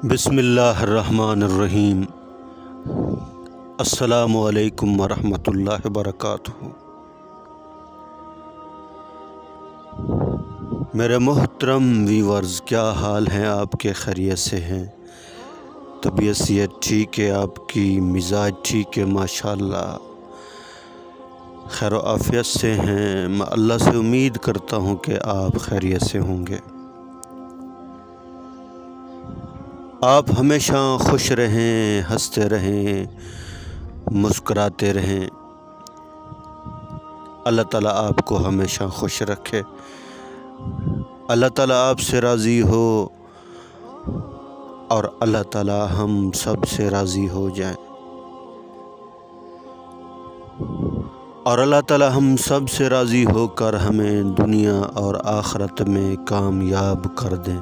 بسم اللہ الرحمن الرحیم۔ السلام علیکم ورحمۃ اللہ وبرکاتہ۔ میرے محترم ویورز، کیا حال ہیں آپ کے؟ خیریت سے ہیں؟ طبیعت صحت ٹھیک ہے؟ آپ کی مزاج ٹھیک ہے؟ ماشاءاللہ خیر و عافیت سے ہیں۔ میں اللہ سے امید کرتا ہوں کہ آپ خیریت سے ہوں گے۔ آپ ہمیشہ خوش رہیں، ہنستے رہیں، مسکراتے رہیں۔ اللہ تعالیٰ آپ کو ہمیشہ خوش رکھے، اللہ تعالیٰ آپ سے راضی ہو اور اللہ تعالیٰ ہم سب سے راضی ہو جائیں، اور اللہ تعالیٰ ہم سب سے راضی ہو کر ہمیں دنیا اور آخرت میں کامیاب کر دیں۔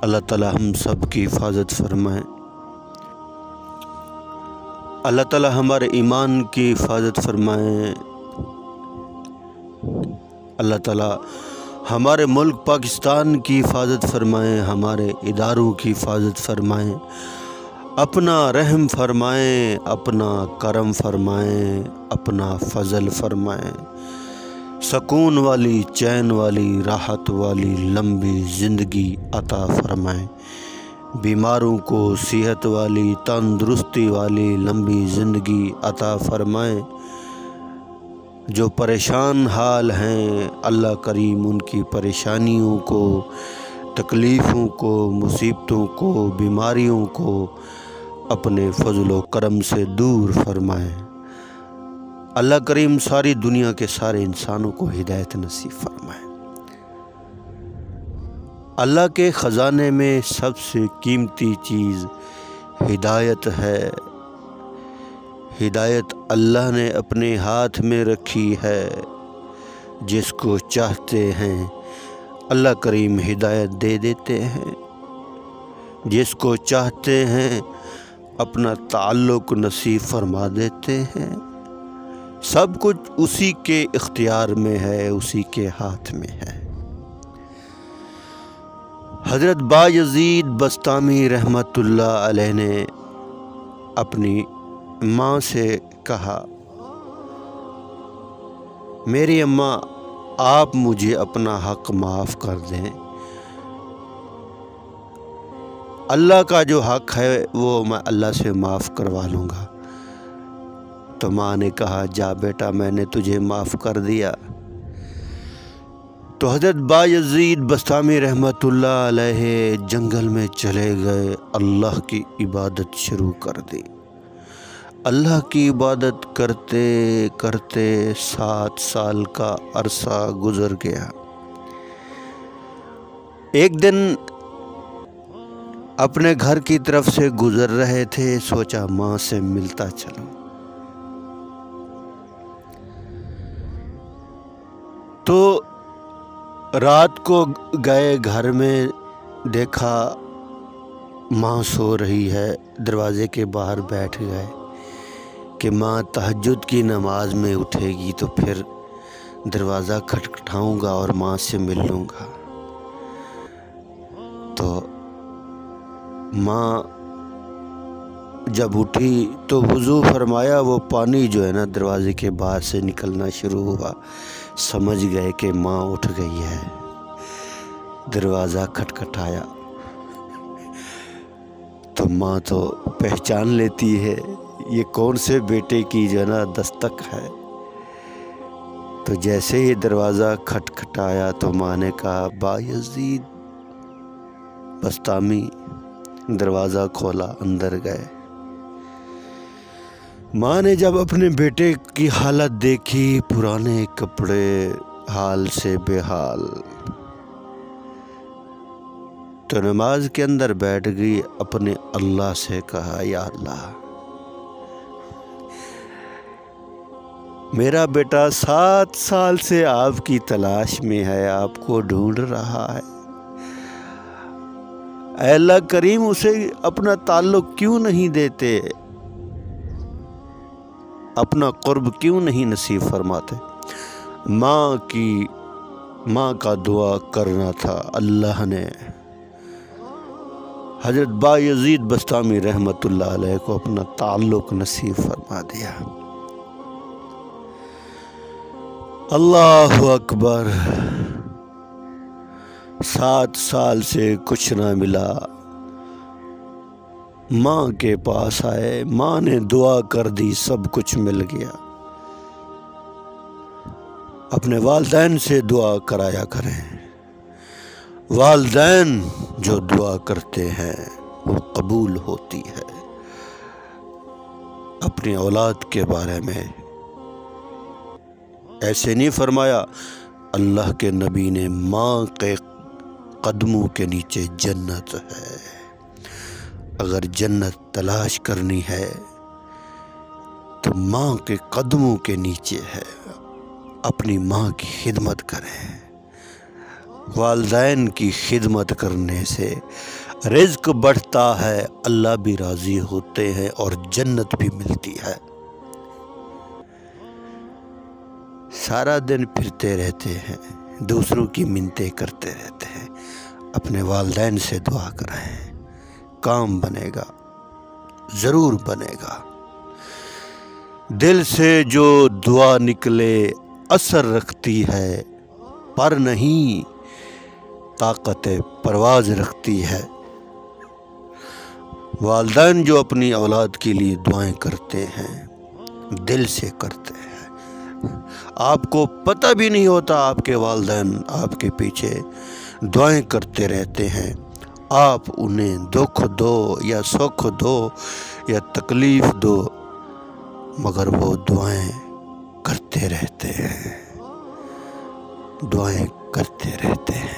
اللہ تعالیٰ ہم سب کی حفاظت فرمائے، اللہ تعالیٰ ہمارے ایمان کی حفاظت فرمائے، اللہ تعالیٰ ہمارے ملک پاکستان کی حفاظت فرمائے، ہمارے اداروں کی حفاظت فرمائے، اپنا رحم فرمائیں، اپنا کرم فرمائیں، اپنا فضل فرمائیں، سکون والی، چین والی، راحت والی لمبی زندگی عطا فرمائیں، بیماروں کو صحت والی، تندرستی والی لمبی زندگی عطا فرمائیں، جو پریشان حال ہیں اللہ کریم ان کی پریشانیوں کو، تکلیفوں کو، مصیبتوں کو، بیماریوں کو اپنے فضل و کرم سے دور فرمائیں۔ اللہ کریم ساری دنیا کے سارے انسانوں کو ہدایت نصیب فرمائے۔ اللہ کے خزانے میں سب سے قیمتی چیز ہدایت ہے۔ ہدایت اللہ نے اپنے ہاتھ میں رکھی ہے، جس کو چاہتے ہیں اللہ کریم ہدایت دے دیتے ہیں، جس کو چاہتے ہیں اپنا تعلق نصیب فرما دیتے ہیں۔ سب کچھ اسی کے اختیار میں ہے، اسی کے ہاتھ میں ہے۔ حضرت بایزید بسطامی رحمۃ اللہ علیہ نے اپنی ماں سے کہا، میری اماں، آپ مجھے اپنا حق معاف کر دیں، اللہ کا جو حق ہے وہ میں اللہ سے معاف کروا لوں گا۔ تو ماں نے کہا، جا بیٹا، میں نے تجھے معاف کر دیا۔ تو حضرت بایزید بسطامی رحمۃ اللہ علیہ جنگل میں چلے گئے، اللہ کی عبادت شروع کر دی۔ اللہ کی عبادت کرتے کرتے 7 سال کا عرصہ گزر گیا۔ ایک دن اپنے گھر کی طرف سے گزر رہے تھے، سوچا ماں سے ملتا چلوں۔ تو رات کو گئے، گھر میں دیکھا ماں سو رہی ہے، دروازے کے باہر بیٹھ گئے کہ ماں تہجد کی نماز میں اٹھے گی تو پھر دروازہ کھٹکھٹاؤں گا اور ماں سے مل لوں گا۔ تو ماں جب اٹھی تو وضو فرمایا، وہ پانی جو ہے نا دروازے کے باہر سے نکلنا شروع ہوا، سمجھ گئے کہ ماں اٹھ گئی ہے۔ دروازہ کھٹکھٹایا تو ماں تو پہچان لیتی ہے یہ کون سے بیٹے کی جو ہے نا دستک ہے۔ تو جیسے ہی دروازہ کھٹکھٹایا تو ماں نے کہا، بایزید بسطامی۔ دروازہ کھولا، اندر گئے۔ ماں نے جب اپنے بیٹے کی حالت دیکھی، پرانے کپڑے، حال سے بے حال، تو نماز کے اندر بیٹھ گئی، اپنے اللہ سے کہا، یا اللہ، میرا بیٹا 7 سال سے آپ کی تلاش میں ہے، آپ کو ڈھونڈ رہا ہے، اے اللہ کریم اسے اپنا تعلق کیوں نہیں دیتے، اپنا قرب کیوں نہیں نصیب فرماتے۔ ماں کی ماں کا دعا کرنا تھا، اللہ نے حضرت بایزید بستامی رحمۃ اللہ علیہ کو اپنا تعلق نصیب فرما دیا۔ اللہ اکبر۔ 7 سال سے کچھ نہ ملا، ماں کے پاس آئے، ماں نے دعا کر دی، سب کچھ مل گیا۔ اپنے والدین سے دعا کرایا کریں، والدین جو دعا کرتے ہیں وہ قبول ہوتی ہے۔ اپنی اولاد کے بارے میں ایسے نہیں فرمایا، اللہ کے نبی نے ماں کے قدموں کے نیچے جنت ہے، اگر جنت تلاش کرنی ہے تو ماں کے قدموں کے نیچے ہے۔ اپنی ماں کی خدمت کریں، والدین کی خدمت کرنے سے رزق بڑھتا ہے، اللہ بھی راضی ہوتے ہیں اور جنت بھی ملتی ہے۔ سارا دن پھرتے رہتے ہیں، دوسروں کی منتیں کرتے رہتے ہیں، اپنے والدین سے دعا کرائیں، کام بنے گا، ضرور بنے گا۔ دل سے جو دعا نکلے اثر رکھتی ہے، پر نہیں طاقت پرواز رکھتی ہے۔ والدین جو اپنی اولاد کے لیے دعائیں کرتے ہیں، دل سے کرتے ہیں، آپ کو پتہ بھی نہیں ہوتا آپ کے والدین آپ کے پیچھے دعائیں کرتے رہتے ہیں۔ آپ انہیں دکھ دو یا سکھ دو یا تکلیف دو، مگر وہ دعائیں کرتے رہتے ہیں، دعائیں کرتے رہتے ہیں۔